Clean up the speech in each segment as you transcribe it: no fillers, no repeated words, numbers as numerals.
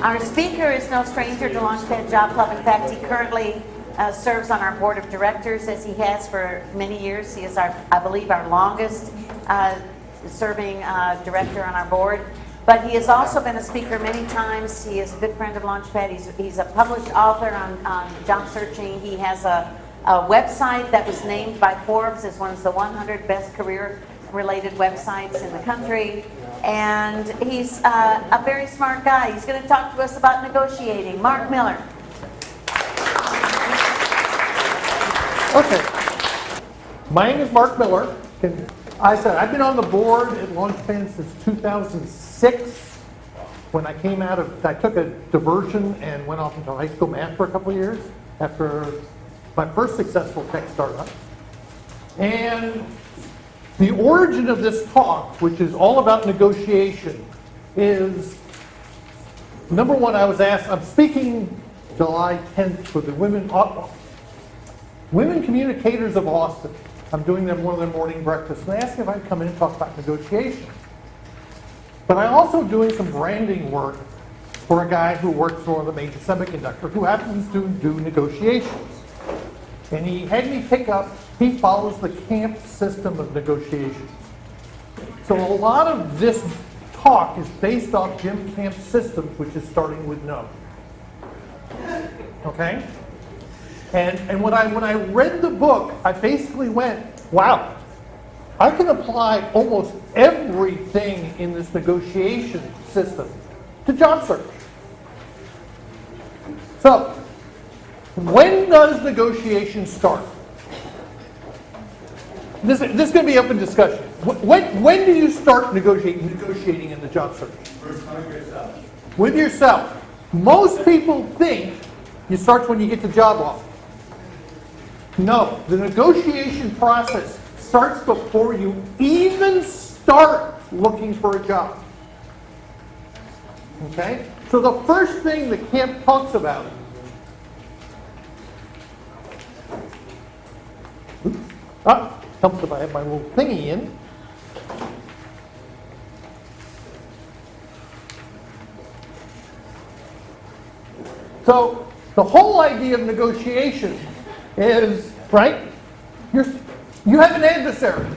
Our speaker is no stranger to Launchpad Job Club. In fact, he currently serves on our board of directors, as he has for many years. He is, I believe, our longest serving director on our board. But he has also been a speaker many times. He is a good friend of Launchpad. He's a published author on job searching. He has a website that was named by Forbes as one of the 100 best career-related websites in the country. And he's a very smart guy. He's going to talk to us about negotiating. Marc Miller. Okay. My name is Marc Miller. I've been on the board at Launchpad since 2006. When I came out of, I took a diversion and went off into high school math for a couple of years after my first successful tech startup. And the origin of this talk, which is all about negotiation, is, number one, I was asked, I'm speaking July 10th for the Women Communicators of Austin. I'm doing one of their morning breakfasts, and they asked me if I'd come in and talk about negotiation. But I'm also doing some branding work for a guy who works for the major semiconductor who happens to do negotiations. And he had me pick up, he follows the Cant system of negotiations. So a lot of this talk is based off Jim Camp's systems, which is starting with no. Okay? And when I read the book, I basically went, wow, I can apply almost everything in this negotiation system to job search. So, when does negotiation start? This is going to be open discussion. When do you start negotiating in the job search? First time with yourself. With yourself. Most people think you start when you get the job offer. No, the negotiation process starts before you even start looking for a job. Okay? So the first thing that Cant talks about, helps if I have my little thingy in. So the whole idea of negotiation is, right, you have an adversary.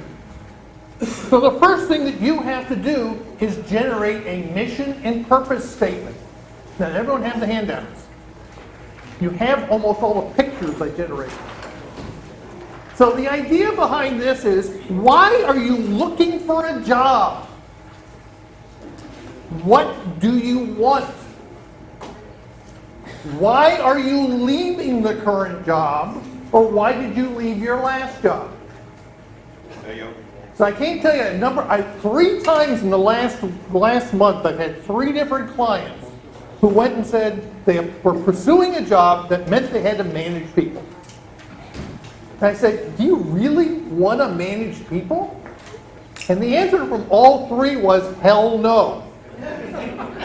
So the first thing that you have to do is generate a mission and purpose statement. Now, everyone has the handouts. You have almost all the pictures I generated. So the idea behind this is, why are you looking for a job? What do you want? Why are you leaving the current job? Or why did you leave your last job? There you go. So I can't tell you a number. 3 times in the last month, I've had 3 different clients who went and said they were pursuing a job that meant they had to manage people. And I said, do you really want to manage people? And the answer from all 3 was, hell no.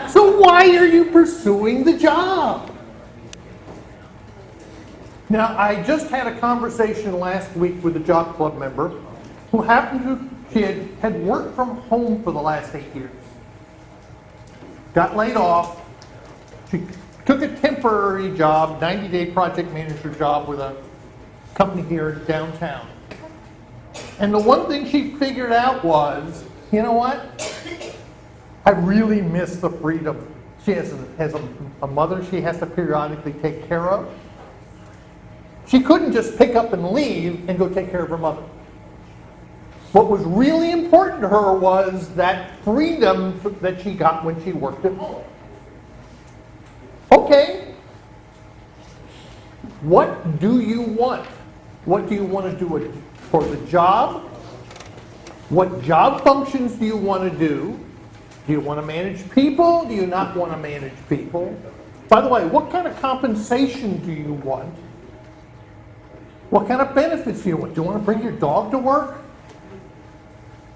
So why are you pursuing the job? Now, I just had a conversation last week with a job club member who happened to, she had worked from home for the last 8 years. Got laid off. She took a temporary job, 90-day project manager job with a company here downtown. And the one thing she figured out was, you know what? I really miss the freedom. She has a mother she has to periodically take care of. She couldn't just pick up and leave and go take care of her mother. What was really important to her was that freedom that she got when she worked at home. Okay. What do you want? What do you want to do for the job? What job functions do you want to do? Do you want to manage people? Do you not want to manage people? By the way, what kind of compensation do you want? What kind of benefits do you want? Do you want to bring your dog to work?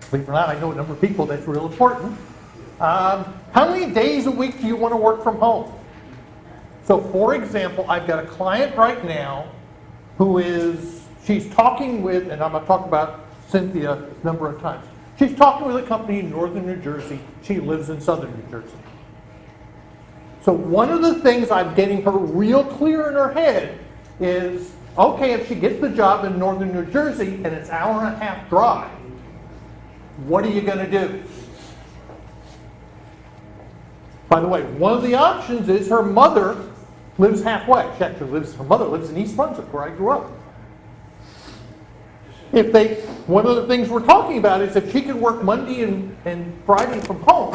Believe it or not, I know a number of people that's real important. How many days a week do you want to work from home? So, for example, I've got a client right now she's talking with, and I'm going to talk about Cynthia a number of times. She's talking with a company in northern New Jersey. She lives in southern New Jersey. So one of the things I'm getting her real clear in her head is, okay, if she gets the job in northern New Jersey and it's an hour and a half drive, what are you going to do? By the way, one of the options is her mother lives halfway. Her mother lives in East Brunswick, where I grew up. One of the things we're talking about is if she can work Monday and Friday from home.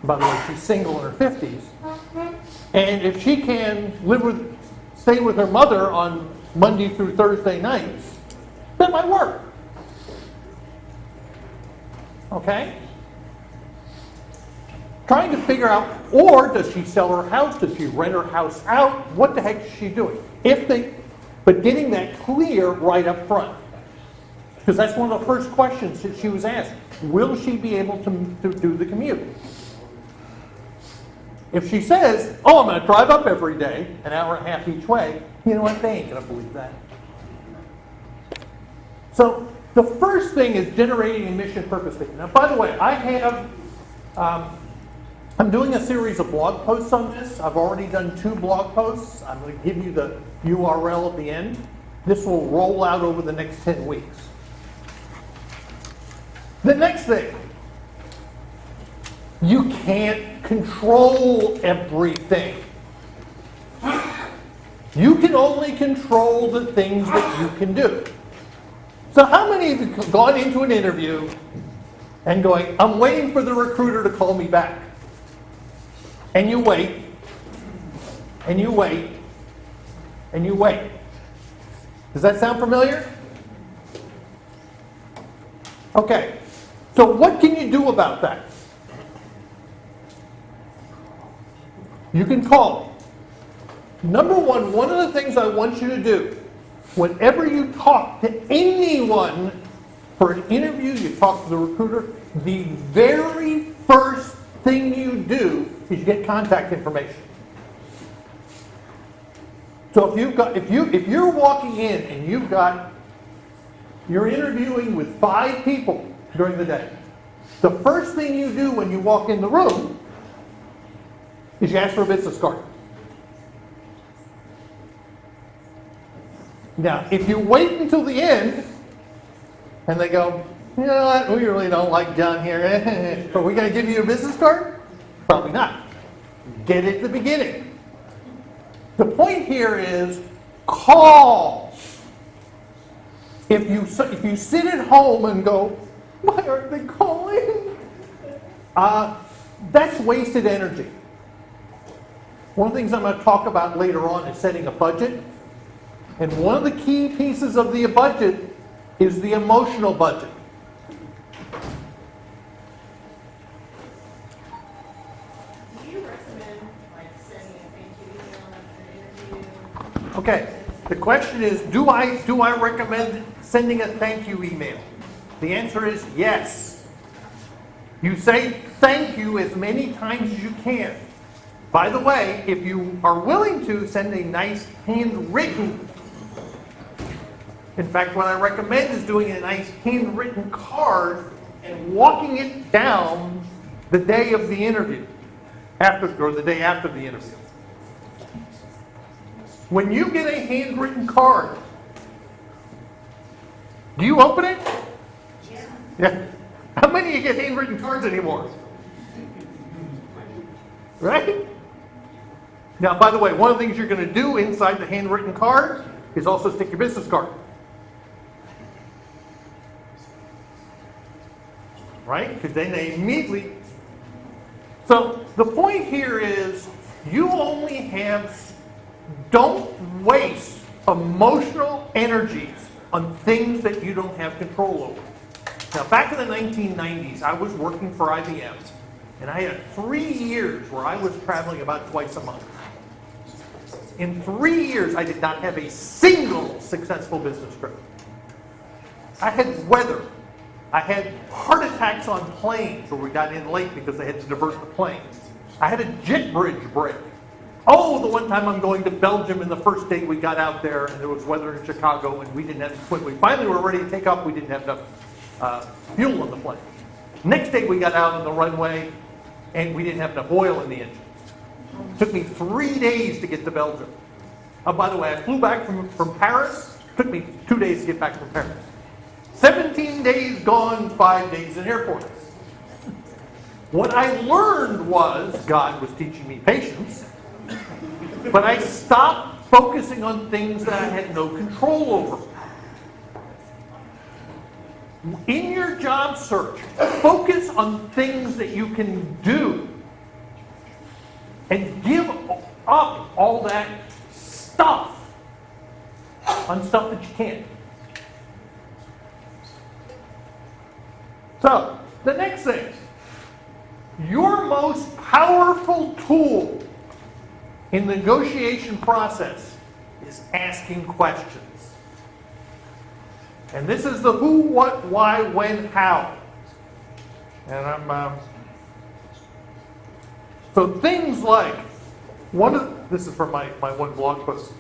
By the way, she's single in her 50s. And if she can stay with her mother on Monday through Thursday nights, that might work. Okay? Trying to figure out, or does she sell her house? Does she rent her house out? What the heck is she doing? But getting that clear right up front. Because that's one of the first questions that she was asked. Will she be able to do the commute? If she says, oh, I'm going to drive up every day, an hour and a half each way, you know what? They ain't going to believe that. So the first thing is generating a mission purpose statement. Now, by the way, I'm doing a series of blog posts on this. I've already done 2 blog posts. I'm going to give you the URL at the end. This will roll out over the next 10 weeks. The next thing, you can't control everything. You can only control the things that you can do. So how many of you have gone into an interview and going, I'm waiting for the recruiter to call me back? And you wait, and you wait, and you wait. Does that sound familiar? Okay, so what can you do about that? You can call. Number one of the things I want you to do, whenever you talk to anyone for an interview, you talk to the recruiter, the very first thing you do is you get contact information. So if you're walking in and you're interviewing with 5 people during the day, the first thing you do when you walk in the room is you ask for a business card. Now, if you wait until the end and they go, you know what, we really don't like John here, are we going to give you a business card? Probably not. Get it at the beginning. The point here is call. If you sit at home and go, why aren't they calling? That's wasted energy. One of the things I'm going to talk about later on is setting a budget. And one of the key pieces of the budget is the emotional budget. Do you recommend sending a thank you email after an interview? Okay, the question is, do I recommend sending a thank you email? The answer is yes. You say thank you as many times as you can. By the way, if you are willing to, send a nice handwritten. In fact, what I recommend is doing a nice handwritten card and walking it down the day of the interview, or the day after the interview. When you get a handwritten card, do you open it? Yeah. How many of you get handwritten cards anymore? Right? Now, by the way, one of the things you're going to do inside the handwritten card is also stick your business card. Right? Because then they immediately... So the point here is you only have... Don't waste emotional energies on things that you don't have control over. Now, back in the 1990s, I was working for IBM, and I had 3 years where I was traveling about twice a month. In 3 years, I did not have a single successful business trip. I had weather. I had heart attacks on planes where we got in late because they had to divert the planes. I had a jet bridge break. Oh, the one time I'm going to Belgium, and the first day we got out there, and there was weather in Chicago, and we didn't have, when we finally were ready to take off, we didn't have enough fuel in the plane. Next day we got out on the runway, and we didn't have enough oil in the engine. It took me 3 days to get to Belgium. By the way, I flew back from Paris. It took me 2 days to get back from Paris. 17 days gone, 5 days in airports. What I learned was God was teaching me patience, but I stopped focusing on things that I had no control over. In your job search, focus on things that you can do and give up all that stuff on stuff that you can't. So, the next thing, your most powerful tool in the negotiation process is asking questions. And this is the who, what, why, when, how. And so things like, this is from my one blog post.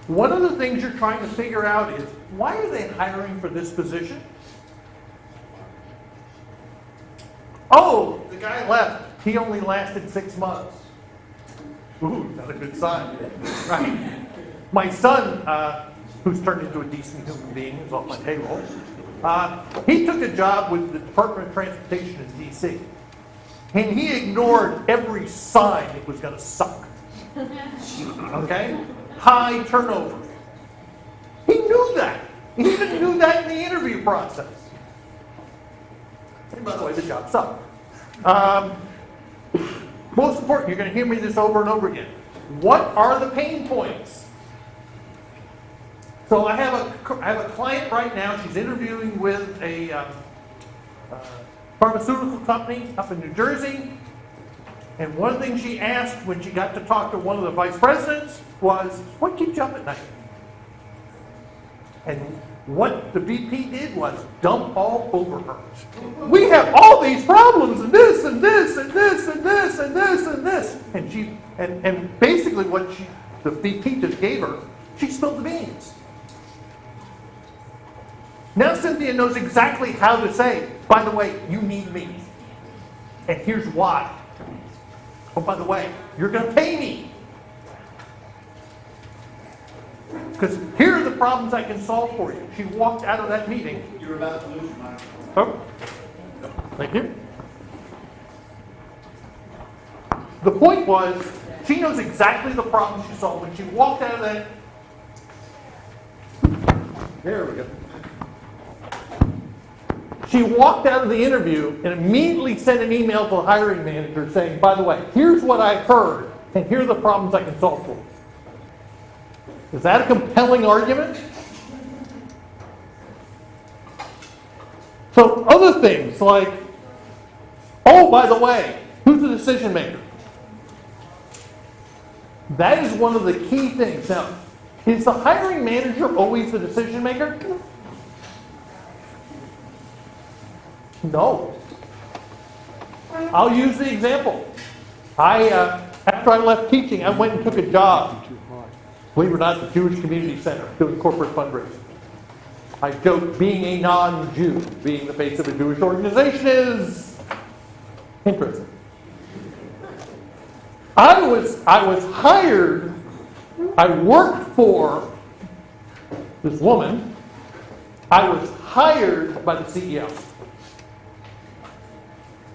One of the things you're trying to figure out is, why are they hiring for this position? Oh, the guy left. He only lasted 6 months. Ooh, not a good sign, right? My son, who's turned into a decent human being, is off my payroll. He took a job with the Department of Transportation in D.C. And he ignored every sign it was going to suck. Okay? High turnover. He knew that. He even knew that in the interview process. And by the way, the job sucked. Most important, you're going to hear me this over and over again. What are the pain points? So I have a client right now. She's interviewing with a pharmaceutical company up in New Jersey. And one of the things she asked when she got to talk to one of the vice presidents was, what keeps you up at night? And what the VP did was dump all over her. We have all these problems, and this, and this, and this, and this, and this, and this. And basically what the VP just gave her, she spilled the beans. Now Cynthia knows exactly how to say, by the way, you need me. And here's why. Oh, by the way, you're going to pay me. Because here are the problems I can solve for you. She walked out of that meeting. You're about to lose your mind. Oh, thank you. The point was, she knows exactly the problem she solved when she walked out of that. There we go. She walked out of the interview and immediately sent an email to the hiring manager saying, by the way, here's what I heard, and here are the problems I can solve for you. Is that a compelling argument? So other things like, oh, by the way, who's the decision maker? That is one of the key things. Now, is the hiring manager always the decision maker? No. I'll use the example. After I left teaching, I went and took a job, believe it or not, the Jewish Community Center, doing corporate fundraising. I joke, being a non-Jew, being the face of a Jewish organization is interesting. I was hired, I worked for this woman, I was hired by the CEO.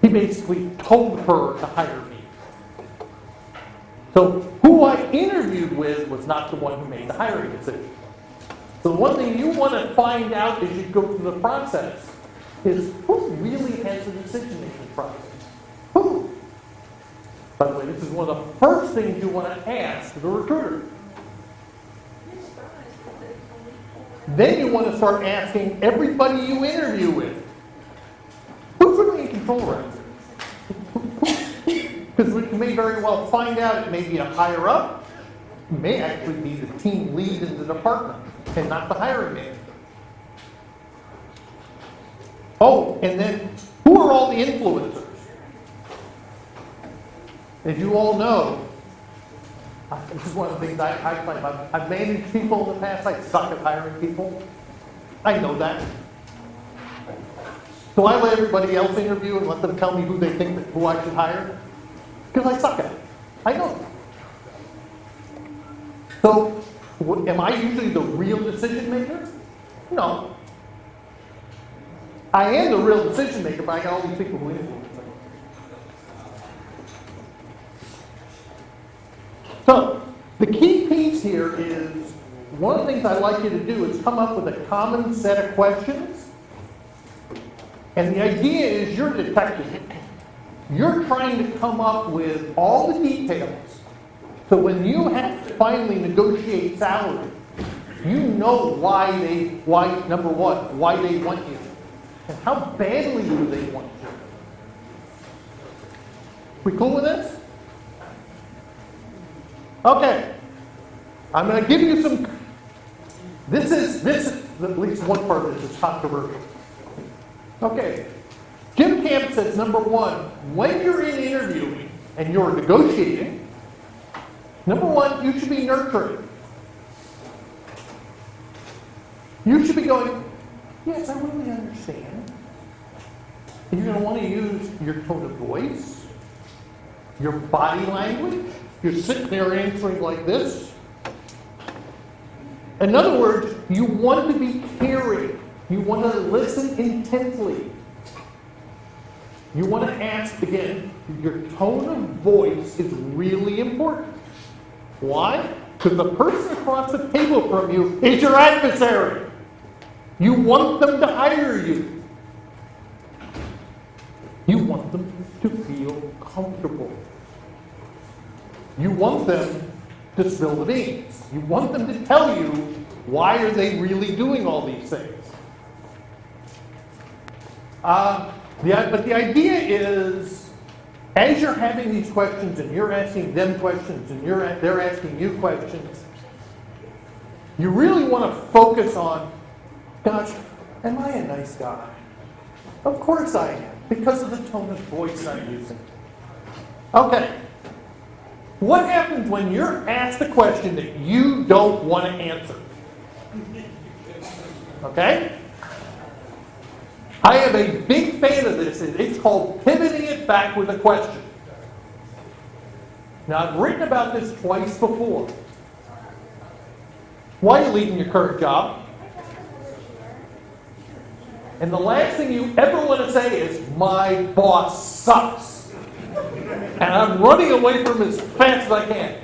He basically told her to hire me. So who I interviewed with was not the one who made the hiring decision. So one thing you want to find out as you go through the process is who really has the decision-making process? Who? By the way, this is one of the first things you want to ask the recruiter. Then you want to start asking everybody you interview with, who's really in control around here? Because we may very well find out it may be a higher up, it may actually be the team lead in the department and not the hiring manager. Oh, and then who are all the influencers? As you all know, this is one of the things I find. I've managed people in the past. I suck at hiring people. I know that. So I let everybody else interview and let them tell me who they think who I should hire. Because I suck at it. I don't. So, am I usually the real decision maker? No. I am the real decision maker, but I got all these people who influence me. So, the key piece here is, one of the things I'd like you to do is come up with a common set of questions. And the idea is you're a detective. You're trying to come up with all the details. So when you have to finally negotiate salary, you know number one, why they want you. And how badly do they want you. We cool with this? Okay. I'm going to give you some. This is at least one part of this is controversial. Okay. Jim Camp says, number one, when you're in interviewing and you're negotiating, number one, you should be nurturing. You should be going, yes, I really understand. And you're going to want to use your tone of voice, your body language. You're sitting there answering like this. In other words, you want to be caring. You want to listen intently. You want to ask, again, your tone of voice is really important. Why? Because the person across the table from you is your adversary. You want them to hire you. You want them to feel comfortable. You want them to spill the beans. You want them to tell you why are they really doing all these things. But the idea is, as you're having these questions and you're asking them questions and they're asking you questions, you really want to focus on, gosh, am I a nice guy? Of course I am, because of the tone of voice I'm using. Okay. What happens when you're asked a question that you don't want to answer? Okay? I am a big fan of this. It's called pivoting it back with a question. Now, I've written about this twice before. Why are you leaving your current job? And the last thing you ever want to say is, my boss sucks. And I'm running away from him as fast as I can.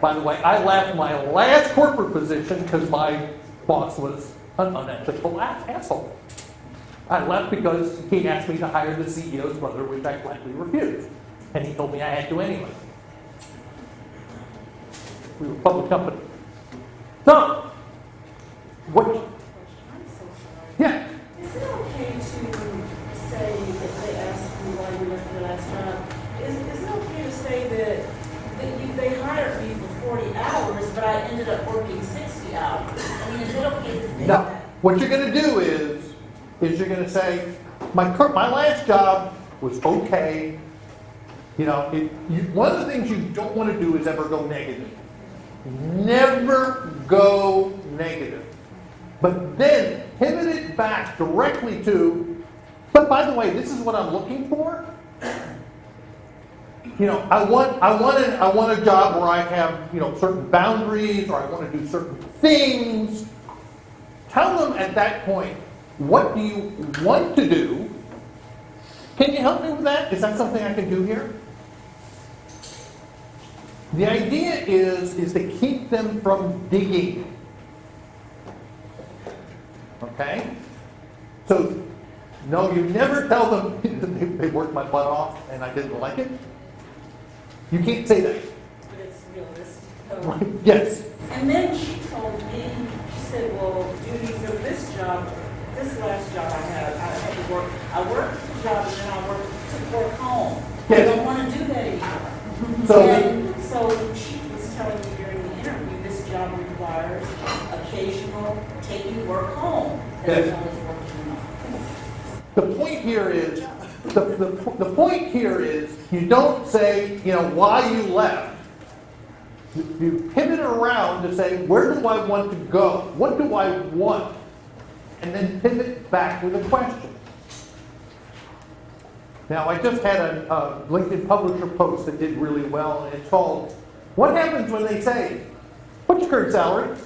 By the way, I left my last corporate position because my boss was an unethical asshole. I left because he asked me to hire the CEO's brother, which I flatly refused. And he told me I had to anyway. We were a public company. So, what? I'm so sorry. Yeah. Is it okay to say, if they ask you why you left your last job, is it okay to say that they hired me for 40 hours, but I ended up working 60 hours? I mean, is it okay to say No. that? What you're going to do is you're going to say, my last job was okay. You know, one of the things you don't want to do is ever go negative. Never go negative. But then pivot it back directly to, but by the way, this is what I'm looking for. You know, I want a job where I have, you know, certain boundaries, or I want to do certain things. Tell them at that point, what do you want to do? Can you help me with that? Is that something I can do here? The idea is to keep them from digging. Okay? So, no, you never tell them they worked my butt off and I didn't like it. You can't say that. But it's realistic. Right. Yes. And then she told me, she said, well, duties of this job, this last job I had to work. I worked the job and then I took work home. Yes. I don't want to do that anymore. So she was telling me during the interview, this job requires occasional taking work home. That's always working on. The point here is, the point here is, you don't say, you know, why you left. You pivot around to say, where do I want to go? What do I want? And then pivot back with a question. Now, I just had a LinkedIn publisher post that did really well, and it's called, "What happens when they say, what's your current salary?"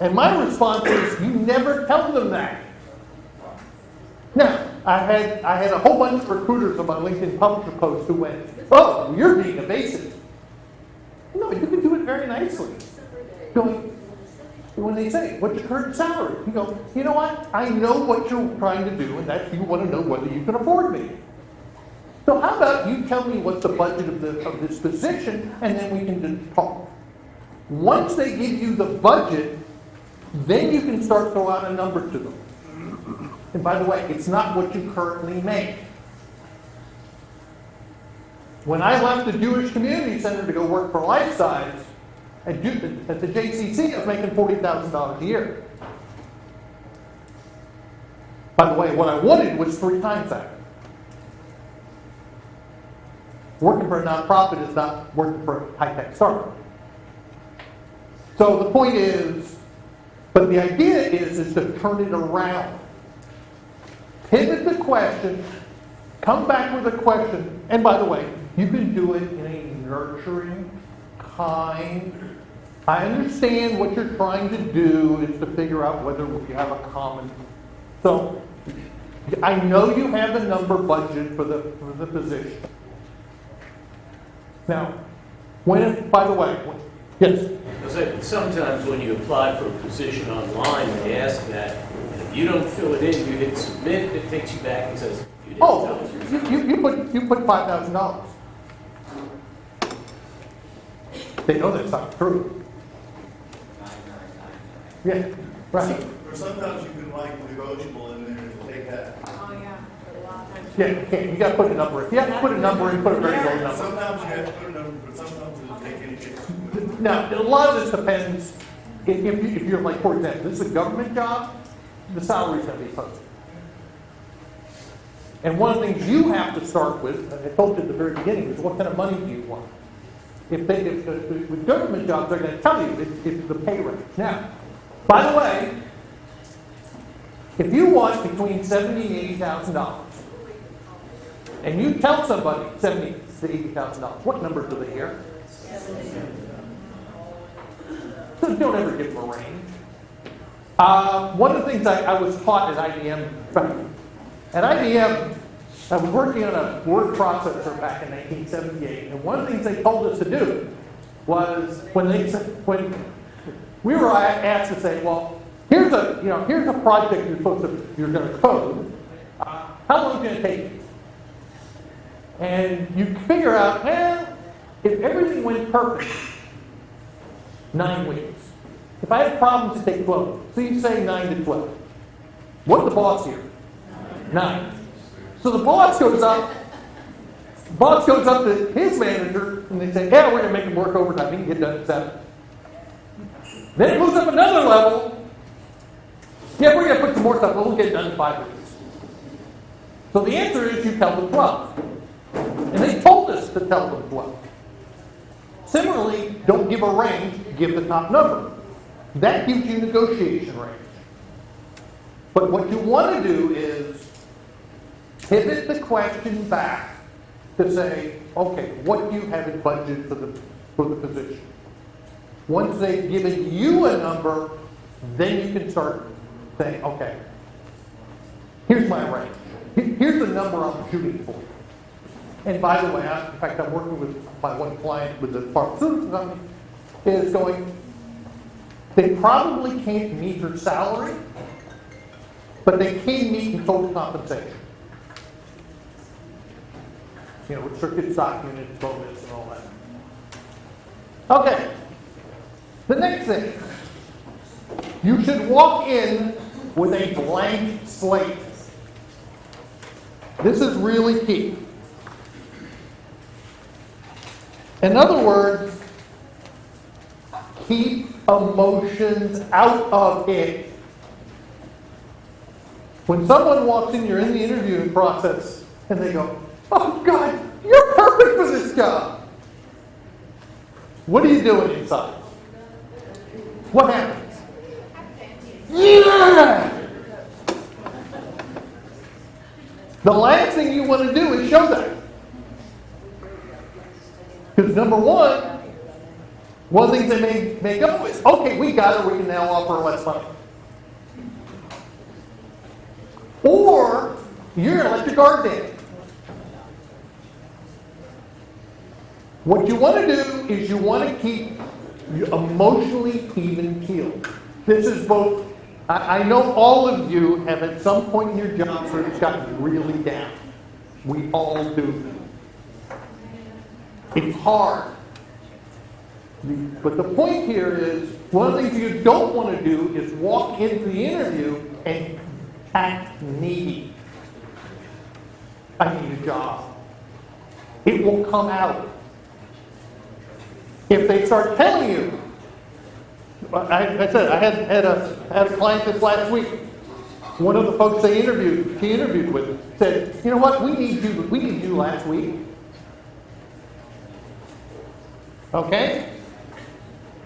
And my response is, you never tell them that. Now, I had a whole bunch of recruiters on my LinkedIn publisher post who went, "Oh, you're being evasive." No, you can do it very nicely. Going, when they say, "What's your current salary?" You go, "You know what? I know what you're trying to do, and that's you want to know whether you can afford me. So how about you tell me what's the budget of this position, and then we can just talk." Once they give you the budget, then you can start throwing out a number to them. And by the way, it's not what you currently make. When I left the Jewish Community Center to go work for Life Size at the JCC, I was making $40,000 a year. By the way, what I wanted was 3 times that. Working for a nonprofit is not working for a high-tech startup. So the point is, but the idea is to turn it around. Pivot the question, come back with a question, and by the way, you can do it in a nurturing, kind. I understand what you're trying to do is to figure out whether you have a common. So I know you have a number budget for the position. Now, by the way, yes? Sometimes when you apply for a position online, they ask that, and if you don't fill it in, you hit submit, it takes you back and says, you didn't tell us. You put $5,000. They know that's not true. Yeah, right. Or sometimes you can write negotiable in there and take that. Oh, yeah, but a lot of times. Yeah, you can't. You got to put a number. If you have to put a number in, put a very low number. Sometimes you have to put a number, but sometimes it'll take any chance. Now, a lot of this depends. If you're like, for example, this is a government job, the salary's going to be posted. And one of the things you have to start with, I told you at the very beginning, is what kind of money do you want? With government jobs, they're going to tell you it's the pay range. Now, by the way, if you want between $70,000 and $80,000, and you tell somebody $70,000 to $80,000, what number do they hear? So don't ever give them a range. One of the things I was taught at IBM, at IBM, I was working on a word processor back in 1978, and one of the things they told us to do was when we were asked to say, well, here's a project you're going to code. How long is it going to take you? And you figure out, well, if everything went perfect, 9 weeks. If I had problems, it take 12. So you say 9 to 12. What's the boss here? 9. So the boss goes up to his manager, and they say, yeah, we're going to make him work overtime. He can get done at 7. Then it moves up another level. Yeah, we're going to put some more stuff, but we'll get it done in 5 weeks. So the answer is you tell them 12. And they told us to tell them 12. Similarly, don't give a range, give the top number. That gives you negotiation range. But what you want to do is pivot the question back to say, okay, what do you have in budget for the position? Once they've given you a number, then you can start saying, okay, here's my range. Here's the number I'm shooting for. And by the way, in fact, I'm working with my one client with the pharmaceutical company, is going, they probably can't meet her salary, but they can meet in total compensation. You know, restricted stock units, bonus, and all that. Okay. The next thing, you should walk in with a blank slate. This is really key. In other words, keep emotions out of it. When someone walks in, you're in the interviewing process, and they go, oh God, you're perfect for this job. What are you doing inside? What happens? Yeah! The last thing you want to do is show that. Because number one of the things they may go is, okay, we got her, we can now offer her less money. Or you're going to let your guard down. What you want to do is you want to keep you emotionally even keeled. This is both, I know all of you have at some point in your job sort of gotten really down. We all do. It's hard. But the point here is, one of the things you don't want to do is walk into the interview and act needy. I need a job. It will come out. If they start telling you, I said, I had a client this last week. One of the folks she interviewed with said, you know what, we need you last week. Okay?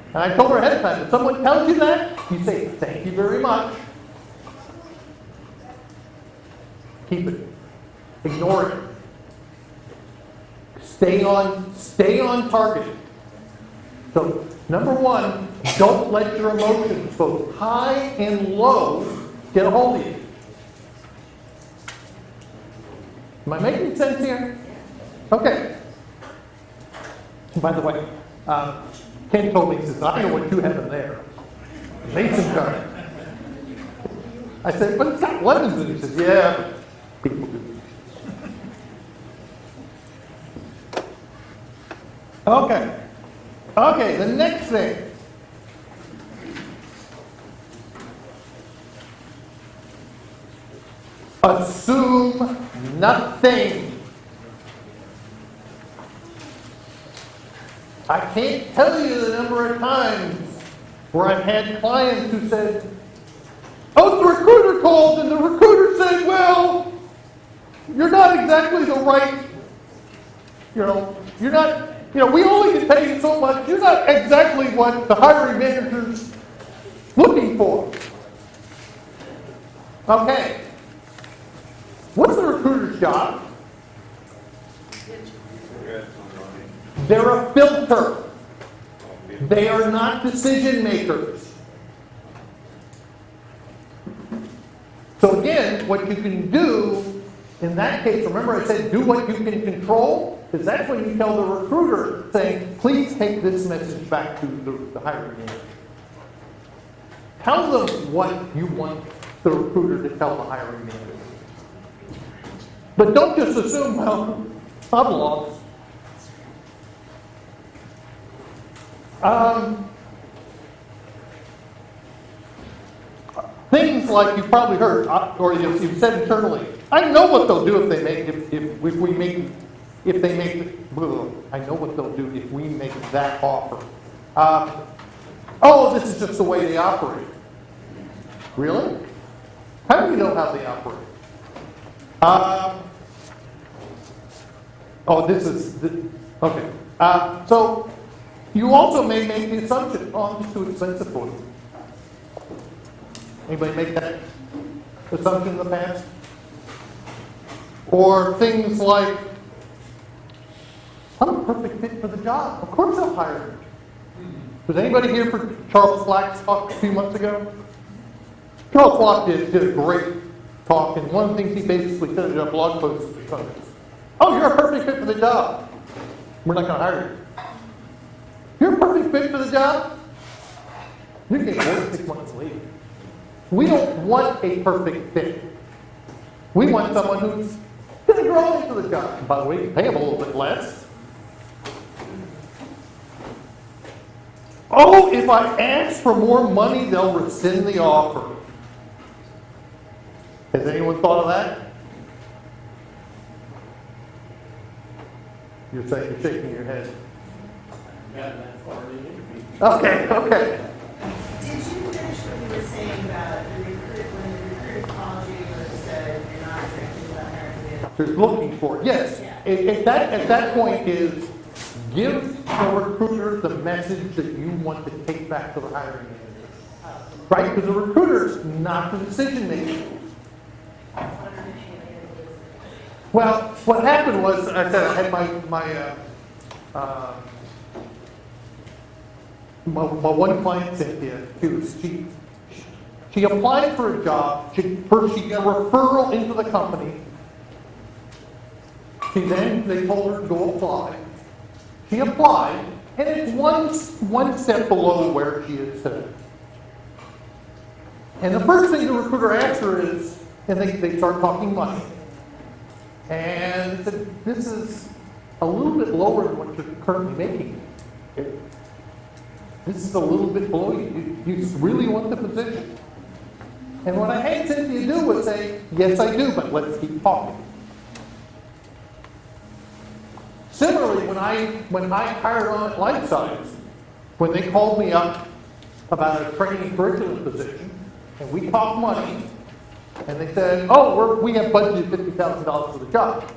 And I told her ahead of time, if someone tells you that, you say, thank you very much. Keep it. Ignore it. Stay on target. So, number one, don't let your emotions, both high and low, get a hold of you. Am I making sense here? Okay. By the way, Ken told me, he says, I know what you have in there. Mason jar. I said, but it's got lemons in it. He says, yeah, but people do. Okay, the next thing. Assume nothing. I can't tell you the number of times where I've had clients who said, oh, the recruiter called and the recruiter said, well, you're not exactly the right, you're not, we only can pay you so much. You're not exactly what the hiring manager's looking for. Okay. What's the recruiter's job? They're a filter. They are not decision makers. So again, what you can do in that case, remember I said do what you can control? Because that's when you tell the recruiter, saying, please take this message back to the hiring manager. Tell them what you want the recruiter to tell the hiring manager. But don't just assume, well, I'm lost. Things like you've probably heard, or you've said internally, I know what they'll do if they make that offer. Oh, this is just the way they operate. Really? How do you know how they operate? Okay. So you also may make the assumption, oh, I'm just too expensive for you. Anybody make that assumption in the past? Or things like, I'm a perfect fit for the job. Of course they'll hire me. Was anybody here for Charles Flack's talk a few months ago? Charles Flack did a great talk, and one of the things he basically said in a blog post was, oh, you're a perfect fit for the job. We're not going to hire you. You're a perfect fit for the job. You can get more than 6 months leave. We don't want a perfect fit. We want someone who's going to grow into the job. And by the way, you can pay them a little bit less. Oh, if I ask for more money, they'll rescind the offer. Has anyone thought of that? You're shaking your head. Gotten that far in the interview. Okay. Did you finish what you were saying about when the recruiter called you and said you're not exactly what hiring They're looking for it. Yes. At that point is give the recruiter the message that you want to take back to the hiring manager. Right? Because the recruiter is not the decision maker. Well, what happened was, I said I had my one client, Cynthia, she applied for a job. First, she got a referral into the company. They told her to go apply. She applied, and it's one step below where she is today. And the first thing the recruiter asks her is, and they start talking money. And they said, this is a little bit lower than what you're currently making. This is a little bit below you. You really want the position? And what I had Cynthia do was say, yes, I do, but let's keep talking. Similarly, when I hired on at Life Science, when they called me up about a training curriculum position, and we talked money, and they said, oh, we have budgeted $50,000 for the job.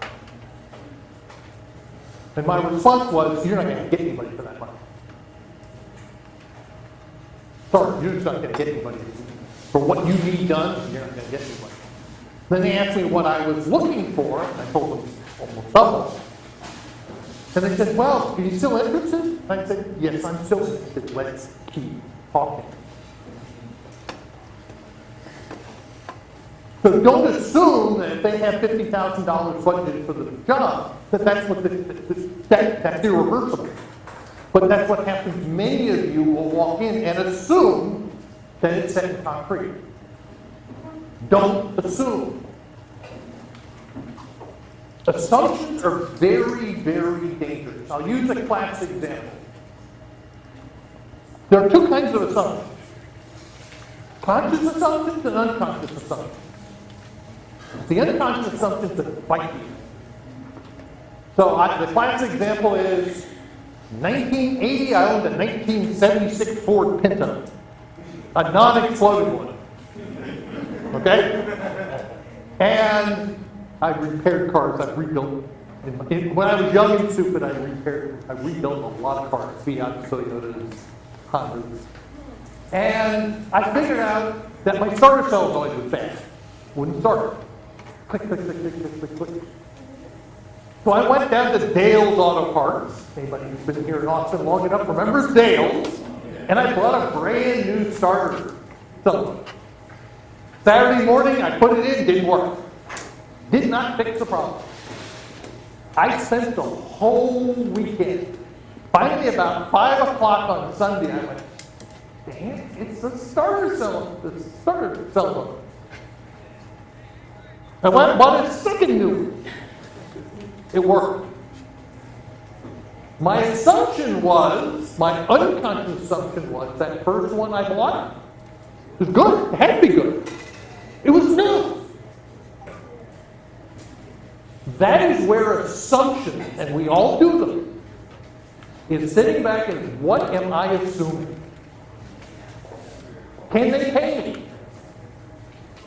And my response was, you're not going to get anybody for that money. Sorry, you're just not going to get anybody. For what you need done, you're not going to get anybody. Then they asked me what I was looking for, and I told them almost double. And they said, well, are you still interested? And I said, yes, I'm still interested. Let's keep talking. So don't assume that if they have $50,000 budgeted for the job, that's irreversible. But that's what happens. Many of you will walk in and assume that it's set in concrete. Don't assume. Assumptions are very, very dangerous. I'll use a classic example. There are two kinds of assumptions. Conscious assumptions and unconscious assumptions. The unconscious assumptions that bite you. So the classic example is 1980, I owned a 1976 Ford Pinto, a non-exploding one. Okay? And I've repaired cars, I've rebuilt. When I was young and stupid, I rebuilt a lot of cars, Fiat, Toyotas, Hondas. And I figured out that my starter cell noise was bad. Wouldn't start. Click, click, click, click, click, click, click. So I went down to Dale's Auto Parts. Anybody who's been here in Austin long enough remembers Dale's. And I bought a brand new starter cell. Saturday morning, I put it in, didn't work. Did not fix the problem. I spent the whole weekend. Finally, about 5 o'clock on Sunday, I went, damn, it's the starter cell. I went and bought a second new one. It worked. My assumption was, my unconscious assumption was, that first one I bought was good. It had to be good. It was new. That is where assumption, and we all do them, is sitting back and what am I assuming? Can they pay me?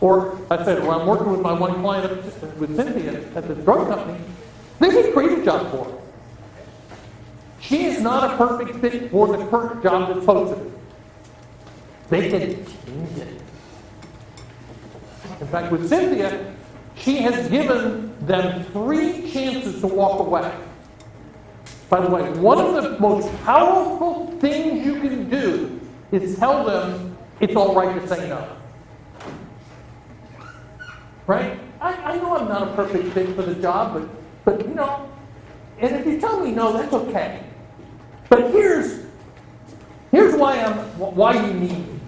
Or I said, well, I'm working with my one client with Cynthia at the drug company. They can create a job for her. She is not a perfect fit for the current job that's posted. They can change it. In fact, with Cynthia, she has given them 3 chances to walk away. By the way, one of the most powerful things you can do is tell them it's all right to say no. Right? I know I'm not a perfect fit for the job, but you know, and if you tell me no, that's okay. But here's why you need me.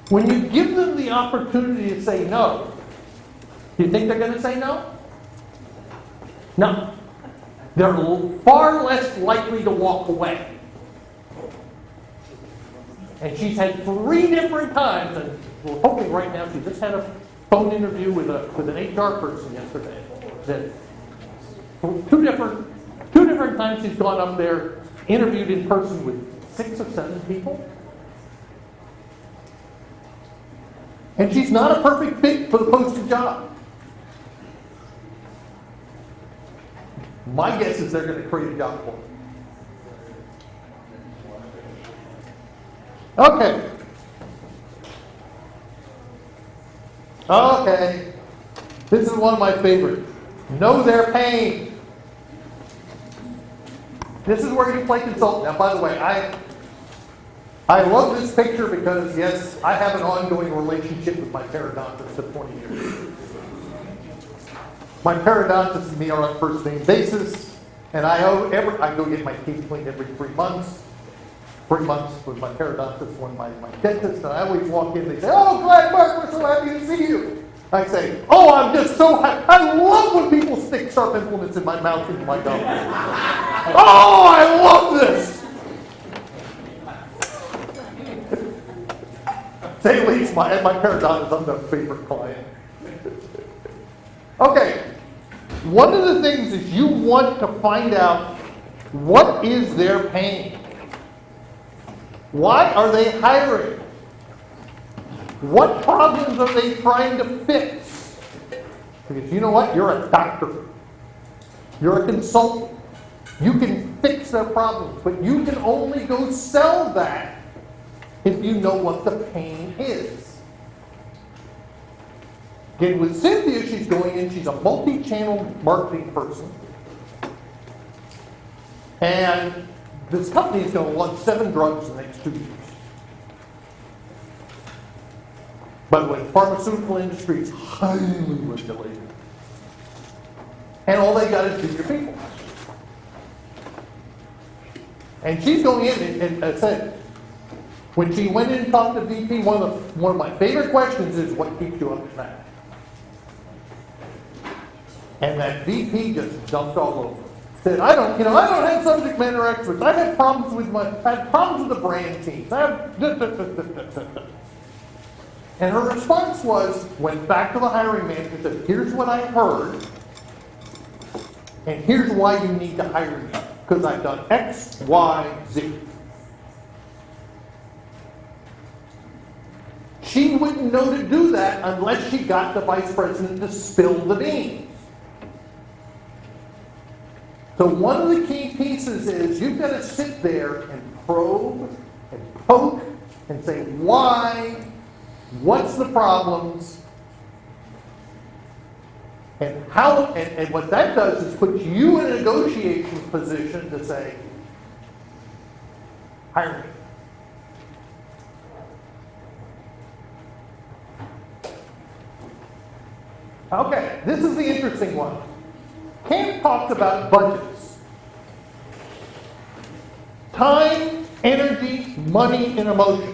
When you give them the opportunity to say no, do you think they're going to say no? No. They're far less likely to walk away. And she's had 3 different times, and we're hoping right now, she just had a phone interview with an HR person yesterday. That 2 different times she's gone up there, interviewed in person with 6 or 7 people. And she's not a perfect fit for the posted job. My guess is they're going to create a job for her. Okay. Okay. This is one of my favorites. Know their pain. This is where you play consultant. Now, by the way, I love this picture because, yes, I have an ongoing relationship with my periodontist of 20 years. My periodontist and me are on first name basis, and I go get my teeth cleaned every 3 months. 3 months with my periodontist, one my dentist, and I always walk in and they say, "Oh, glad Mark, we're so happy to see you." I say, "Oh, I'm just so happy. I love when people stick sharp implements in my mouth and my gum. Oh, I love this." Say at least my periodontist, I'm their favorite client. Okay, one of the things is you want to find out what is their pain. Why are they hiring? What problems are they trying to fix? Because you know what? You're a doctor. You're a consultant. You can fix their problems, but you can only go sell that if you know what the pain is. Again, with Cynthia, she's going in, she's a multi-channel marketing person. And this company is going to launch 7 drugs in the next 2 years. By the way, the pharmaceutical industry is highly regulated. And all they got is do your people. And she's going in and I said, when she went in and talked to VP, one of my favorite questions is, what keeps you up at night? And that VP just jumped all over. Said, I don't have subject matter experts. I've had problems with the brand teams. And her response was, went back to the hiring manager and said, here's what I heard, and here's why you need to hire me. Because I've done X, Y, Z. She wouldn't know to do that unless she got the vice president to spill the beans. So one of the key pieces is you've got to sit there and probe and poke and say, why? What's the problems? And how? And what that does is put you in a negotiation position to say, hire me. Okay, this is the interesting one. Cant talks about budgets. Time, energy, money, and emotion.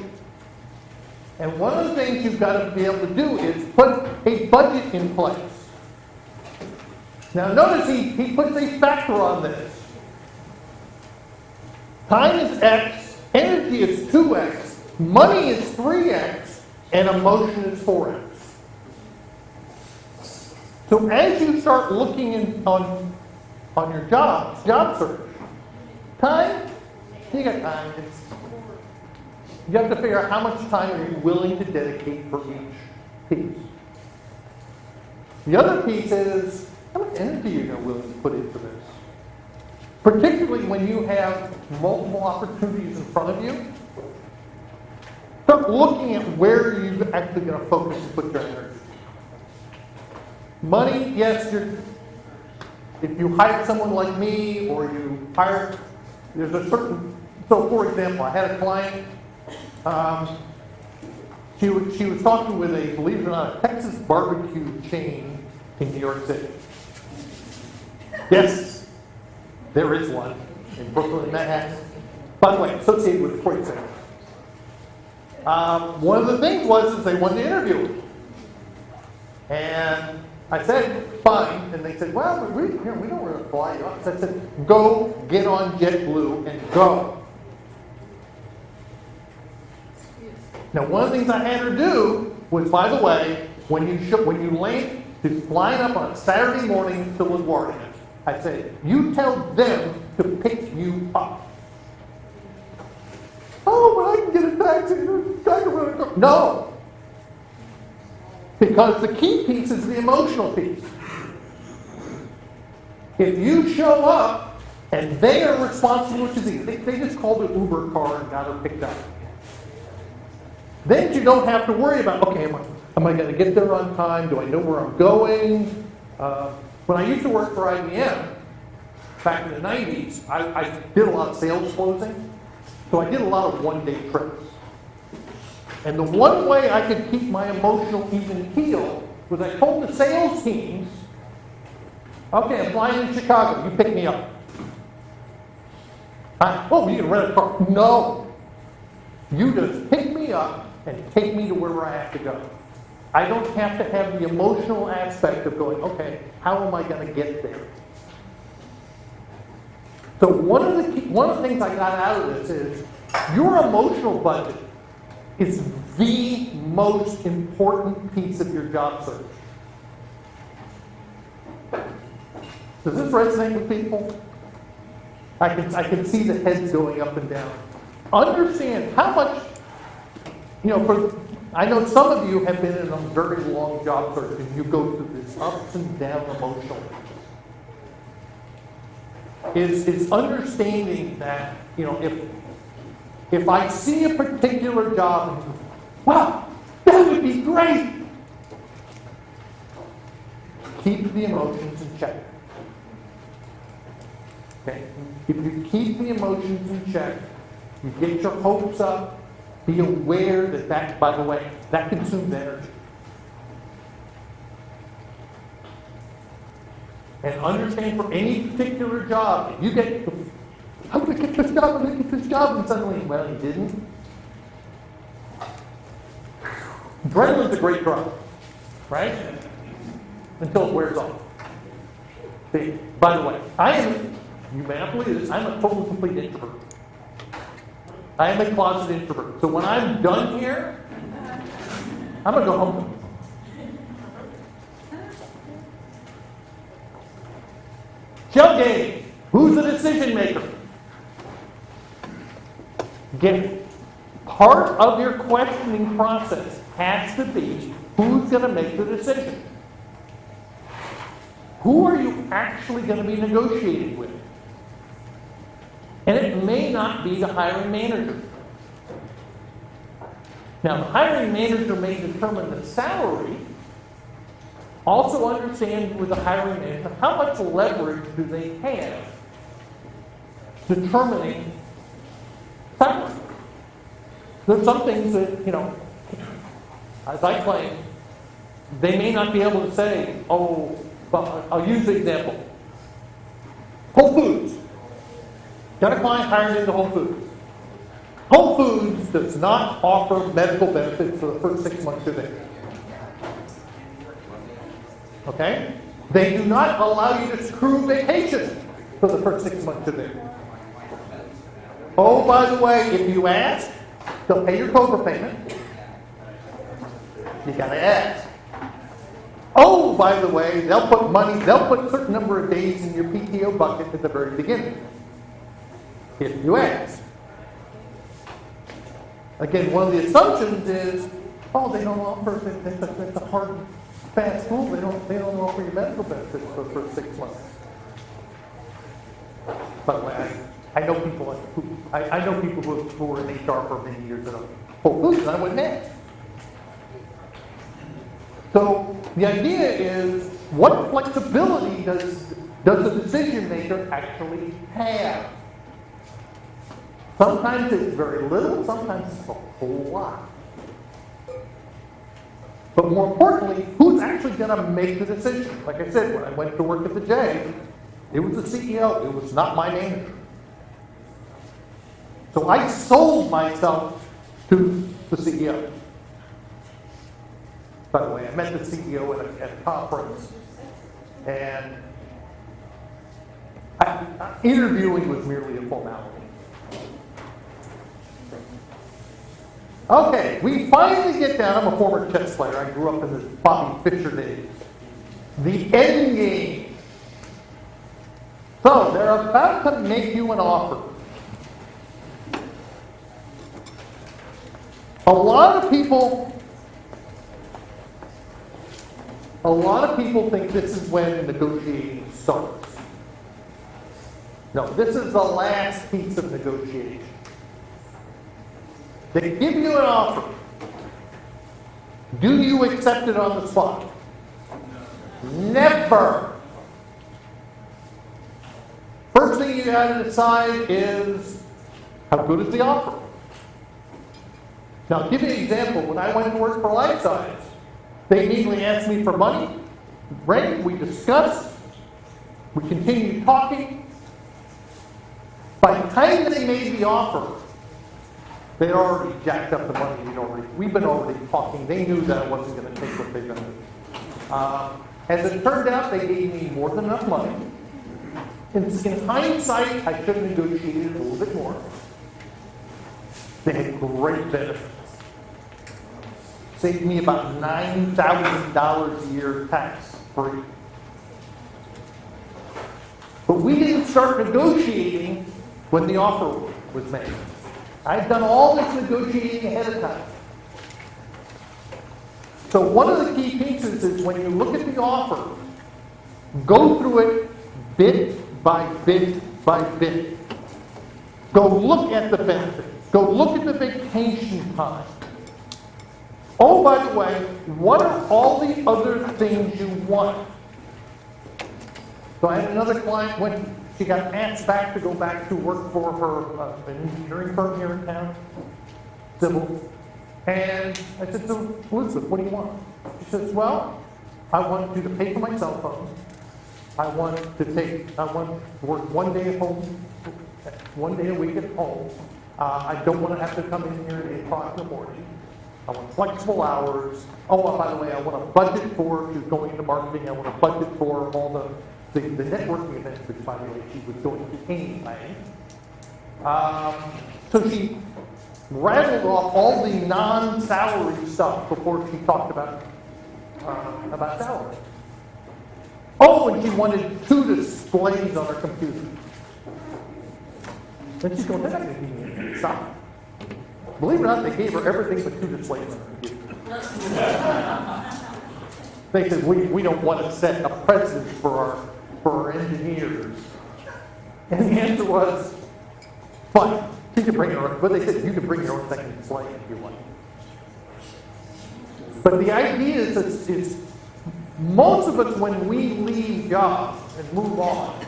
And one of the things you've got to be able to do is put a budget in place. Now notice he puts a factor on this. Time is X, energy is 2X, money is 3X, and emotion is 4X. So as you start looking on your job search, time, you got time. You have to figure out how much time are you willing to dedicate for each piece. The other piece is how much energy you're willing to put into this. Particularly when you have multiple opportunities in front of you. Start looking at where you're actually going to focus and put your energy. Money, yes, if you hire someone like me or you hire, there's a certain, so for example, I had a client, she was talking with a, believe it or not, a Texas barbecue chain in New York City. Yes, there is one in Brooklyn, Manhattan. By the way, associated with the Detroit Center. One of the things was they wanted to interview me. And I said, fine. And they said, well, we don't want to fly you up. So I said, go get on JetBlue and go. Now, one of the things I had her do was, by the way, when you land, just flying up on a Saturday morning to LaGuardia, I said, you tell them to pick you up. Oh, but I can get a taxi. No. Because the key piece is the emotional piece. If you show up and they are responsible, which is easy, they just called an Uber car and got her picked up. Then you don't have to worry about, okay, am I going to get there on time? Do I know where I'm going? When I used to work for IBM, back in the 90s, I did a lot of sales closing. So I did a lot of one-day trips. And the one way I could keep my emotional even keel was I told the sales teams, okay, I'm flying to Chicago, you pick me up. Oh, you can rent a car. No. You just pick me up and take me to where I have to go. I don't have to have the emotional aspect of going, okay, how am I going to get there? So one of the things I got out of this is your emotional budget is the most important piece of your job search. Does this resonate with people? I can see the heads going up and down. Understand how much, I know some of you have been in a very long job search and you go through this ups and downs emotionally. Is understanding that, if I see a particular job, and, wow, that would be great. Keep the emotions in check. Okay? If you keep the emotions in check, you get your hopes up, be aware that, by the way, that consumes energy. And understand for any particular job, you get, I'm going to get this job, I'm going to get this job, and suddenly, well, you didn't. Adrenaline's a great drug, right? Until it wears off. See, by the way, you may not believe this, I'm a total complete introvert. I am a closet introvert. So when I'm done here, I'm going to go home. Shell game. Who's the decision maker? Again, part of your questioning process has to be who's going to make the decision. Who are you actually going to be negotiating with? And it may not be the hiring manager. Now, the hiring manager may determine the salary. Also understand with the hiring manager how much leverage do they have determining salary. There's some things that, as I claim, they may not be able to say, oh, but I'll use the example. Whole Foods. Got a client hired into Whole Foods. Whole Foods does not offer medical benefits for the first 6 months of it. Okay? They do not allow you to accrue vacation for the first 6 months of it. Oh, by the way, if you ask, they'll pay your COBRA payment. You gotta ask. Oh, by the way, they'll put a certain number of days in your PTO bucket at the very beginning. If you ask. Again, one of the assumptions is, oh, they don't offer, that's a hard, fast rule, they don't offer you medical benefits for the first 6 months. By the way, I know people who were in HR for many years at Whole Foods, and I wouldn't ask. So the idea is, what flexibility does the decision maker actually have? Sometimes it's very little, sometimes it's a whole lot. But more importantly, who's actually going to make the decision? Like I said, when I went to work at the J, it was the CEO, it was not my manager. So I sold myself to the CEO. By the way, I met the CEO at a conference, and interviewing was merely a formality. Okay, we finally get down. I'm a former chess player. I grew up in the Bobby Fischer days. The end game. So they're about to make you an offer. A lot of people think this is when negotiating starts. No, this is the last piece of negotiation. They give you an offer. Do you accept it on the spot? Never. First thing you got to decide is, how good is the offer? Now, I'll give you an example. When I went to work for Life Size, they immediately asked me for money. Right? We discussed. We continued talking. By the time they made the offer, they had already jacked up the money. We've been already talking. They knew that I wasn't going to take what they've done. As it turned out, they gave me more than enough money. In hindsight, I should have negotiated a little bit more. They had great benefits. Saved me about $9,000 a year tax free. But we didn't start negotiating when the offer was made. I'd done all this negotiating ahead of time. So one of the key pieces is when you look at the offer, go through it bit by bit by bit. Go look at the benefits. Go look at the vacation time. Oh, by the way, what are all the other things you want? So I had another client when she got asked back to go back to work for her an engineering firm here in town, civil. And I said, so Elizabeth, what do you want? She says, well, I want you to pay for my cell phone. I want to work 1 day at home, 1 day a week at home. I don't want to have to come in here at 8 o'clock in the morning. I want flexible hours. Oh, and by the way, I want a budget for, she was going into marketing, I want a budget for all the networking events, which by the way, she was going to anyway. So she rattled off all the non-salary stuff before she talked about salary. Oh, and she wanted 2 displays on her computer. And she's going, they're not going to give me stop. Believe it or not, they gave her everything but 2 displays on her computer. They said, we don't want to set a precedent for our engineers. And the answer was, fine, you can bring your own, but they said you can bring your own second display if you want. But the idea is most of us, when we leave jobs and move on,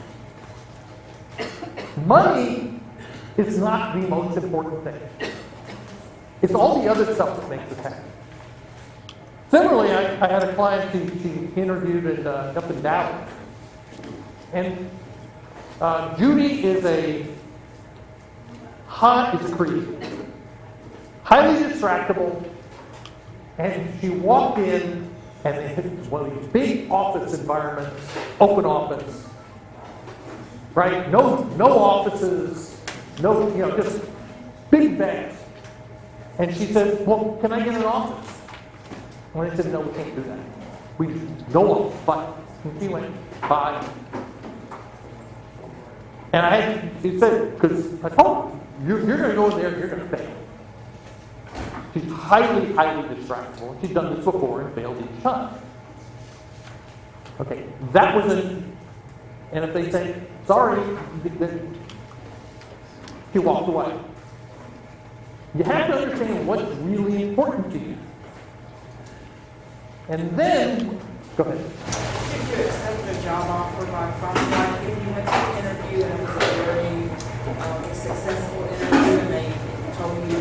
money is not the most important thing. It's all the other stuff that makes us happy. Similarly, I had a client she interviewed up in Dallas. And Judy is creative, highly distractible, and she walked in, and they had one of these big office environments, open office, right? No offices, just big bags. And she said, well, can I get an office? And I said, no, we can't do that. We no office, but and she went, bye. And she said, because I told her, you're going to go in there and you're going to fail. She's highly, highly distractible. She's done this before and failed each time. Okay, that was and if they say, sorry, then she walked away. You have to understand what's really important to you. And then, go ahead. If you accept the job offer by phone, like if you went to an interview and it was a very successful interview and they told you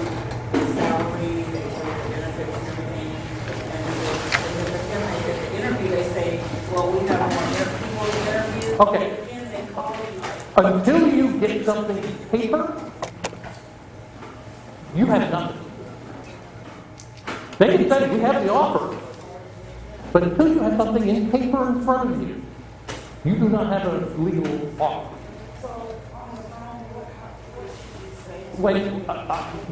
the salary, they told you the benefits and everything, and then at the interview they say, well, we have more people to interview. Okay. And they call you. Until you get something in paper, you have nothing. They can say, we have the offer. But until you have something in paper in front of you, you do not have a legal offer.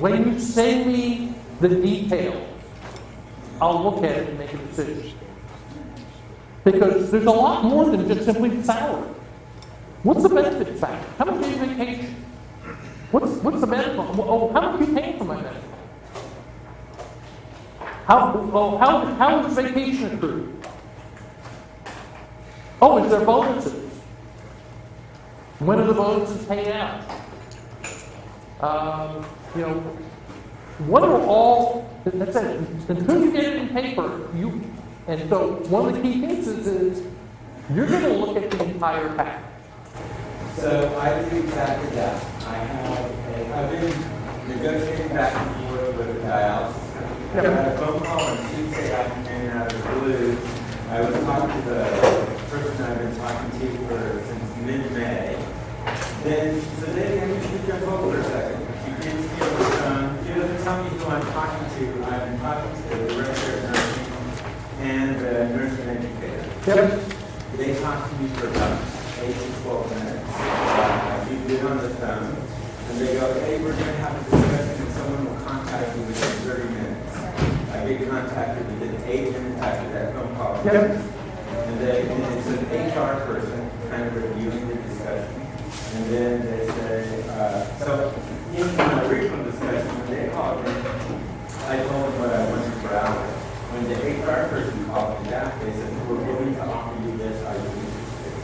When you send me the details, I'll look at it and make a decision. Because there's a lot more than just simply the salary. What's the benefit factor? How much is vacation? What's the benefit? Oh, how much are you paying for my benefit? How is vacation accrued? Oh, is there bonuses? When are the bonuses paid out? What are all, that's it, until you get it in paper, and so one of the key pieces is, you're going to look at the entire package. So I do exactly that. I've been negotiating back and forth with a dialysis company. I had a phone call on Tuesday afternoon out of the blue. I was talking to the person I've been talking to since mid-May. So then I need to jump over a second. You can't see over the phone. She doesn't tell me who I'm talking to. I've been talking to the director of nursing and the nursing educator. Yep. They talked to me for about 8 to 12 minutes. We've been on the phone, and they go, hey, we're going to have a discussion, and someone will contact you within 30 minutes. I get contacted within 8 minutes after that phone call. Yep. And it's an HR person kind of reviewing the discussion. And then they say, so in my original discussion, when they called me, I told them what I wanted per hour. When the HR person called me back, they said, we're willing to offer you this, are you interested?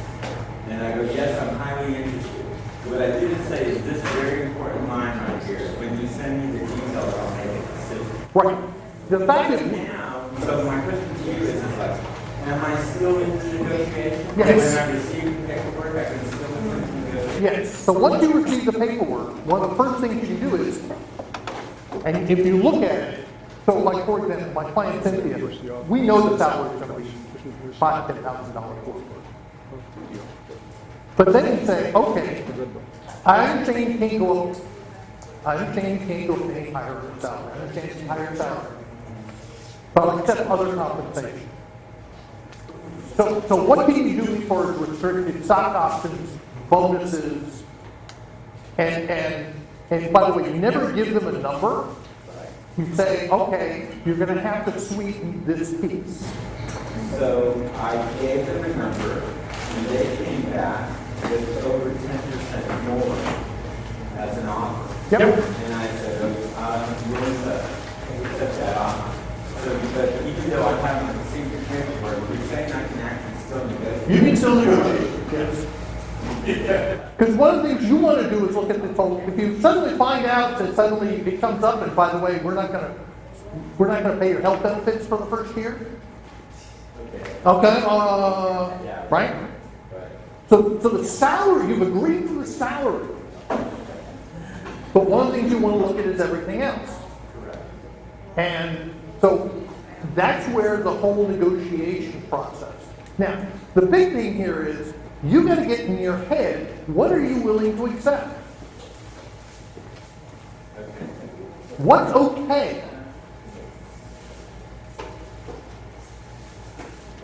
And I go, yes, I'm highly interested. What I didn't say is this very important line right here. When you send me the details, I'll make a decision. Right. The fact Right is, now, so my question to you is like, am I still in the negotiation? Yes. When I receive the paperwork, I can still enter into negotiation? yes, so once you receive the paperwork, one of the first things you do is, and if you look at it, so like for example, my client Cynthia, we know the salary is going to be $5,000 to $10,000. But then you say, okay, I understand you can't go up, I understand you can't go to any higher salary, I understand it's higher salary, but I'll accept other compensation. So what can you do for restricted stock options, bonuses, and by the way, you never give them a number. You say, okay, you're going to have to sweeten this piece. So I gave them a number, and they came back with over 10% more as an offer. Yep. And I said, I'm willing to accept that offer. So, but even though I haven't received the paperwork, you're saying I can actually still negotiate? You can still negotiate, yes. Because one of the things you want to do is look at the total. If you suddenly find out that suddenly it comes up, and by the way, we're not going to pay your health benefits for the first year. Okay. Right. So the salary, you've agreed to the salary. But one of the things you want to look at is everything else. And so that's where the whole negotiation process. Now, the big thing here is you got to get in your head, what are you willing to accept? What's okay?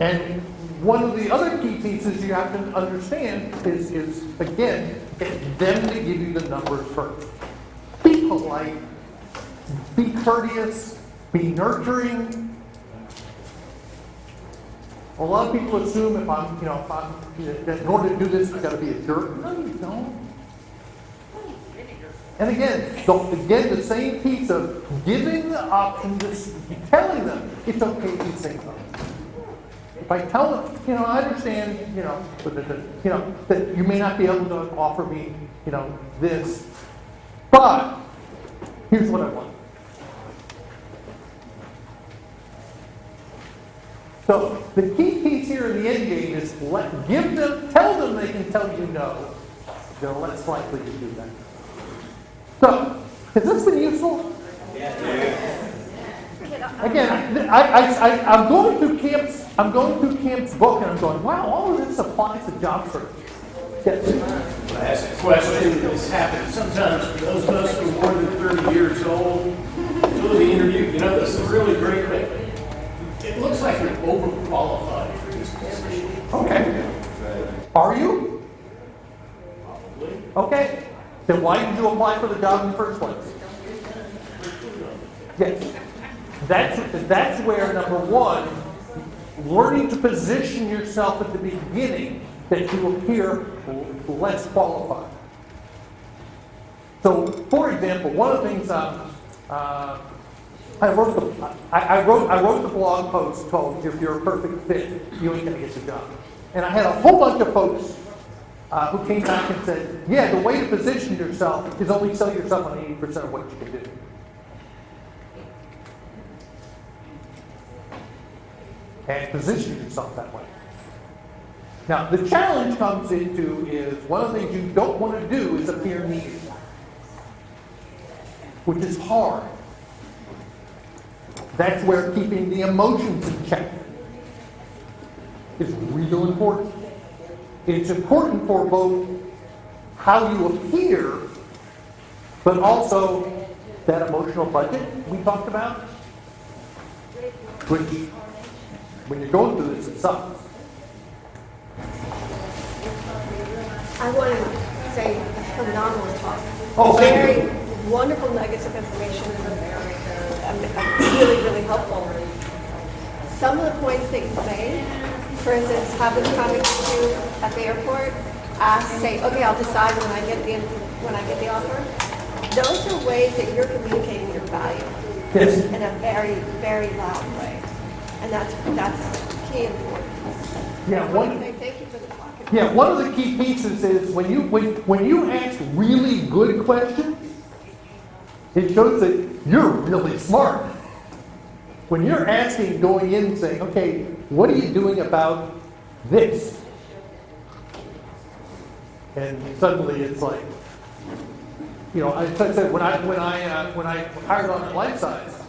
And one of the other key pieces you have to understand is again, get them to give you the numbers first. Be polite, be courteous, be nurturing. A lot of people assume if I'm, that in order to do this, I've got to be a jerk. No, you don't. And again, the same piece of giving the option, just telling them it's okay if you say no. If I tell them, I understand, that you may not be able to offer me, this, but here's what I want. So the key piece here in the end game is tell them they can tell you no. They're less likely to do that. So, has this been useful? Again, I'm going through Camp's book, and I'm going, wow, all of this applies to job search. Yes. I ask a question. This happens sometimes for those of us who are more than 30 years old. Do the interview. This is really great. It looks like you're overqualified for this position. Okay. Are you? Probably. Okay. Then why did you apply for the job in the first place? Yes. That's where, number one, learning to position yourself at the beginning that you appear less qualified. So, for example, one of the things I wrote the blog post called "If You're a Perfect Fit, You Ain't Gonna Get the Job," and I had a whole bunch of folks who came back and said, "Yeah, the way to position yourself is only sell yourself on 80% of what you can do." And position yourself that way. Now, the challenge comes into is one of the things you don't want to do is appear needy, which is hard. That's where keeping the emotions in check is real important. It's important for both how you appear, but also that emotional budget we talked about, which, when you're going through this, it sucks. I want to say phenomenal talk. Oh, thank Very you. wonderful nuggets of information. Really, really helpful. Some of the points that you made, for instance, having coming to you at the airport, say, okay, I'll decide when I get the offer. Those are ways that you're communicating your value Yes. in a very, very loud way, and that's key important. Yeah, Thank you for the talk. Yeah, one of the key pieces is when you ask really good questions, it shows that you're really smart. When you're asking, going in and saying, okay, what are you doing about this? And suddenly it's like, you know, I said when I hired on at Life Size,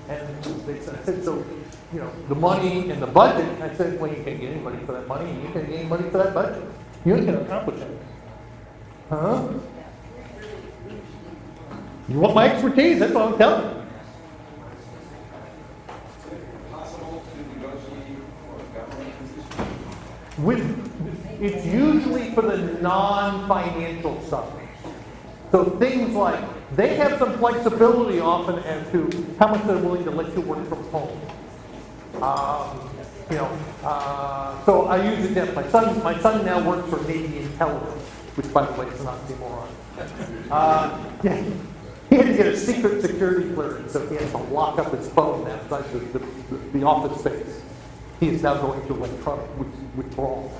and I said, so, you know, the money and the budget, I said, well, you can't get anybody for that money, and you can't get anybody for that budget. You ain't gonna accomplish it. Huh? You want my expertise, that's what I'm telling you. It's usually for the non-financial stuff. So things like, they have some flexibility often as to how much they're willing to let you work from home. So I use it. My son now works for Navy Intelligence, which, by the way, is an oxymoron. Yeah, he had to get a secret security clearance, so he has to lock up his phone outside the office space. He is now going to electronic withdrawal.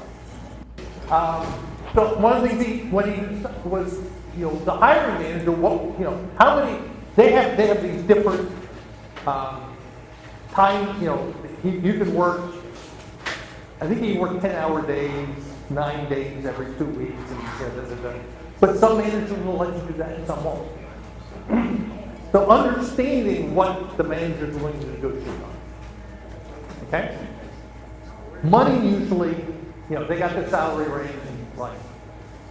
So one of the things when he was, you know, the hiring manager, how many, they have these different time, you know, you can work, I think you work 10-hour days, 9 days every 2 weeks, and but some managers will let you do that and some won't. So understanding what the manager is willing to negotiate on. Okay? Money usually, you know, they got the salary range and like.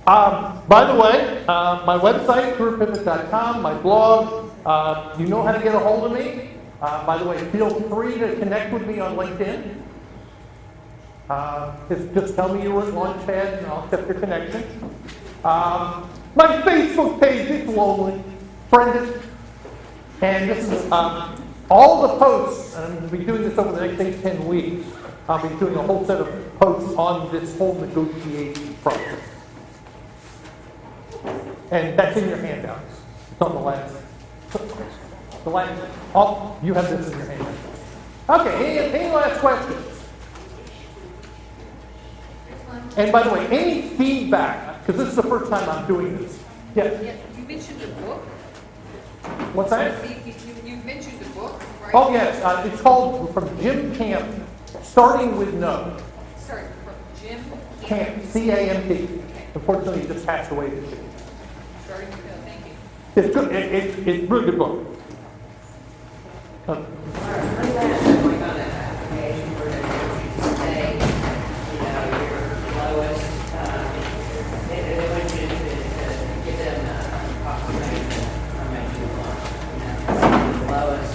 By the way, my website, careerpivot.com, my blog, you know how to get a hold of me. By the way, feel free to connect with me on LinkedIn. Just tell me you're at Launchpad and I'll accept your connection. My Facebook page, it's lonely. Friend it. And this is all the posts, and I'm going to be doing this over the next 10 weeks. I'll be doing a whole set of posts on this whole negotiation process. And that's in your handouts. It's on the last. Oh, you have this in your handout. Okay, any last questions? And by the way, any feedback, because this is the first time I'm doing this. Yeah. You mentioned a book. What's that? You mentioned a book, right? Oh, yes. It's called From Jim Cant, Starting with No. Sorry, from Jim Cant, C-A-M-T. Unfortunately, he just passed away this year. Starting with no, thank you. It's good. It's a really good book. Going on that application for the stay, you know, your lowest, they want you to give them a population how much you want, the lowest.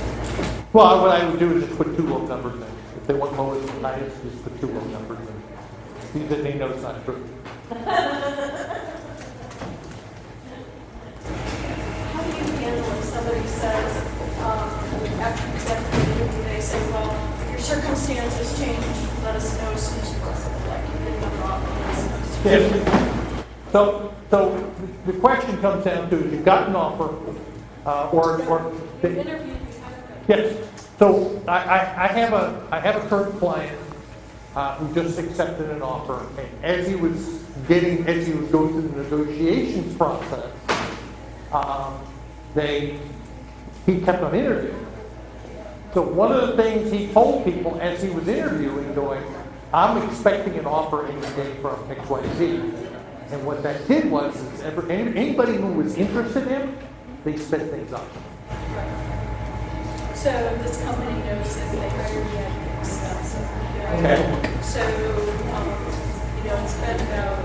Well, what I would do is just put two low numbers in. If they want lowest and highest, just put two low numbers in. Then they know it's not true. How do you handle if somebody says, after you get the interview, they say, well, your circumstances change, let us know as soon as possible, like you did another offer, let us know as soon as possible. So the question comes down to, you got an offer, or You interviewed, you had a yes. So I have a current client who just accepted an offer, and as he was going through the negotiations process, he kept on interviewing. So one of the things he told people as he was interviewing, going, I'm expecting an offer any day from XYZ. And what that did was, is anybody who was interested in, they sped things up. So this company knows that they hired me at expense. Okay. So, it's been about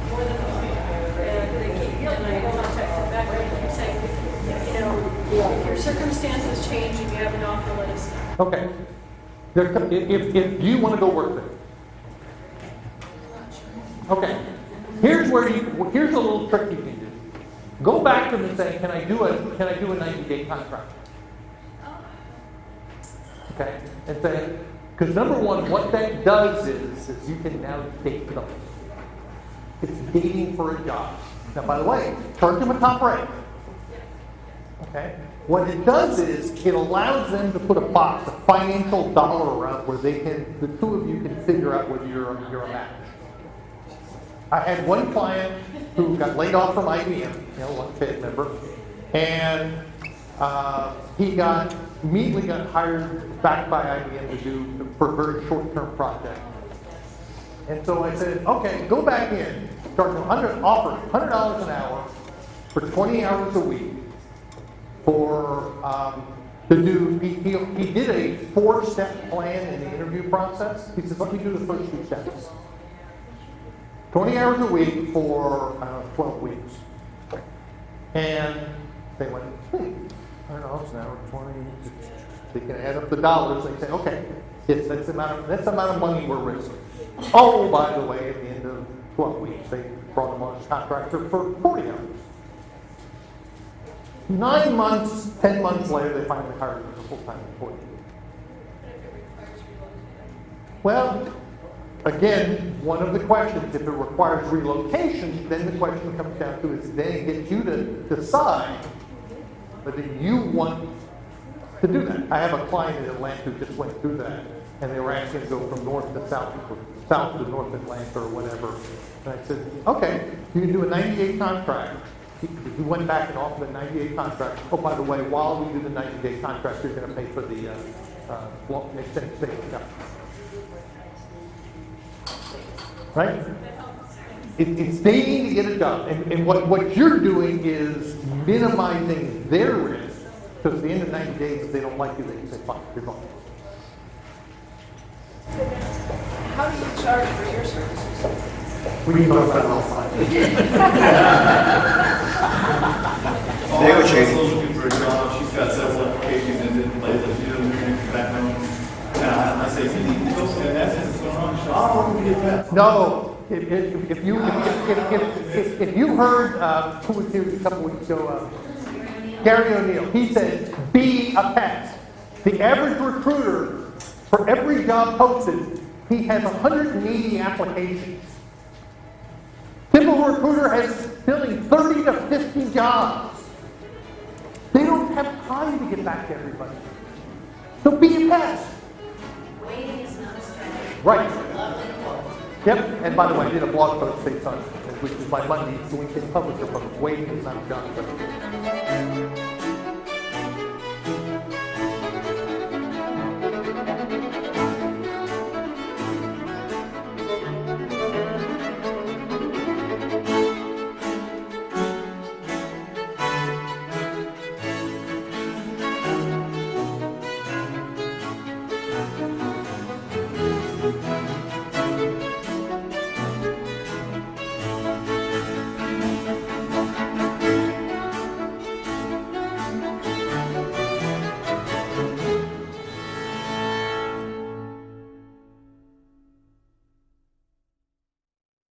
more than a month. And they keep, and I contact them back and keep saying, if your circumstances change and you have an offer, let us know. Okay. If do you want to go work there? Okay. Here's a little trick you can do. Go back to them and say, can I do a 90-day contract? Okay. And say, because number one, what that does is you can now date them. It's dating for a job. Now, by the way, charge them a top rate. Okay. What it does is it allows them to put a financial dollar around where the two of you can figure out whether you're a match. I had one client who got laid off from IBM, one Fed member, and he immediately got hired back by IBM for a very short-term project. And so I said, okay, go back in, start offer $100 an hour for 20 hours a week to do. He did a 4-step plan in the interview process. He says, let me do the first 2 steps. 20 hours a week for 12 weeks. And they went, $100 an hour, 20. They can add up the dollars. They say, okay, yes, that's the amount of money we're risking. Oh, by the way, at the end of 12 weeks, they brought him on as contractor for 40 hours. 9 months, 10 months later, they finally hired him as a full-time employee. Well, again, one of the questions, if it requires relocation, then the question comes down to is then it gets you to decide whether you want to do that. I have a client in Atlanta who just went through that, and they were asking to go from north to south, or south to North Atlanta or whatever. And I said, okay, you can do a 90-day contract. He went back and offered a 90-day contract. Oh, by the way, while we do the 90-day contract, you're going to pay for the extended stay. Right? It's dating to get it done. And what you're doing is minimizing their risk. Because at the end of 90 days, if they don't like you, they can say, fine, you're gone. How do you charge for your services? We can talk about it all the Negotiating. Also looking for a job. She's got several applications and then lately she doesn't come back home. And I say, you need to go, and that's what's going on. She says, I don't want to get that. No. If you heard who was here a couple weeks ago, Gary O'Neill, he said, be a pest. The average recruiter, for every job posted, he has 180 applications. Typical recruiter has filling 30 to 50 jobs. They don't have time to get back to everybody. So be a pest. Waiting is not a strategy. Right. Yep, and by the way, I did a blog post based on, which is my Monday LinkedIn publisher post. Waiting is not a job.